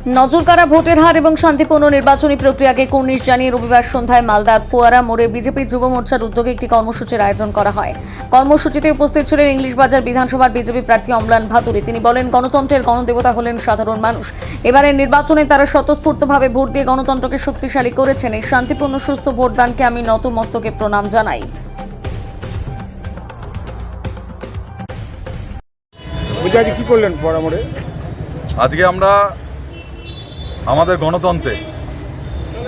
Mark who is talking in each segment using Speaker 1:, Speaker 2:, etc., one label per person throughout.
Speaker 1: নজরকাড়া ভোটের হার এবং শান্তিপূর্ণ নির্বাচনী প্রক্রিয়াকে কুর্নিশ জানিয়ে রবিবার সন্ধ্যায় মালদার ফোয়ারা মোড়ে বিজেপি যুব মোর্চার উদ্যোগে একটি কর্মসূচির আয়োজন করা হয়। কর্মসূচিতে উপস্থিত ছিলেন ইংলিশবাজার বিধানসভার বিজেপি প্রার্থী অম্লান ভাদুরী। তিনি বলেন, গণতন্ত্রের গণদেবতা হলেন সাধারণ মানুষ। এবারের নির্বাচনে তারা স্বতঃস্ফূর্তভাবে ভোট দিয়ে গণতন্ত্রকে শক্তিশালী করেছেন। এই শান্তিপূর্ণ সুস্থ ভোটদানকে আমি নতমস্তকে প্রণাম জানাই।
Speaker 2: কি করলেন পরামরে?
Speaker 3: আজকে আমরা আমাদের গণতন্ত্রে,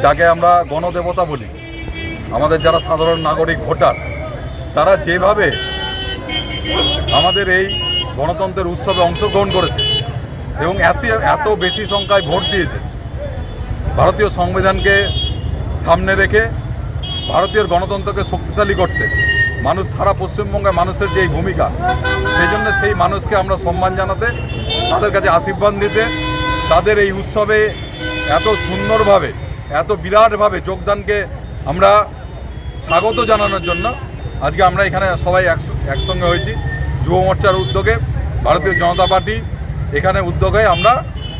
Speaker 3: যাকে আমরা গণদেবতা বলি, আমাদের যারা সাধারণ নাগরিক ভোটার, তারা যেভাবে আমাদের এই গণতন্ত্রের উৎসবে অংশগ্রহণ করেছে এবং এত বেশি সংখ্যায় ভোট দিয়েছে, ভারতীয় সংবিধানকে সামনে রেখে ভারতীয় গণতন্ত্রকে শক্তিশালী করতে মানুষ, সারা পশ্চিমবঙ্গের মানুষের যে ভূমিকা, সেই জন্য সেই মানুষকে আমরা সম্মান জানাতে, তাদের কাছে আশীর্বাদ দিতে, তাদের এই উৎসবে এত সুন্দরভাবে, এত বিরাটভাবে যোগদানকে আমরা স্বাগত জানানোর জন্য আজকে আমরা এখানে সবাই একসঙ্গে হয়েছি। যুব মোর্চার উদ্যোগে, ভারতীয় জনতা পার্টি এখানে উদ্যোগে আমরা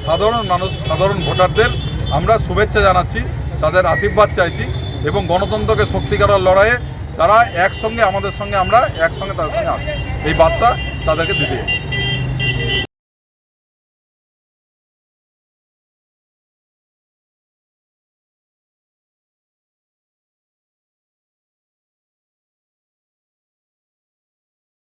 Speaker 3: সাধারণ মানুষ, সাধারণ ভোটারদের আমরা শুভেচ্ছা জানাচ্ছি, তাদের আশীর্বাদ চাইছি এবং গণতন্ত্রকে শক্তি করার লড়াইয়ে তারা একসঙ্গে আমাদের সঙ্গে, আমরা একসঙ্গে তাদের সঙ্গে আছি, এই বার্তা তাদেরকে দিতে।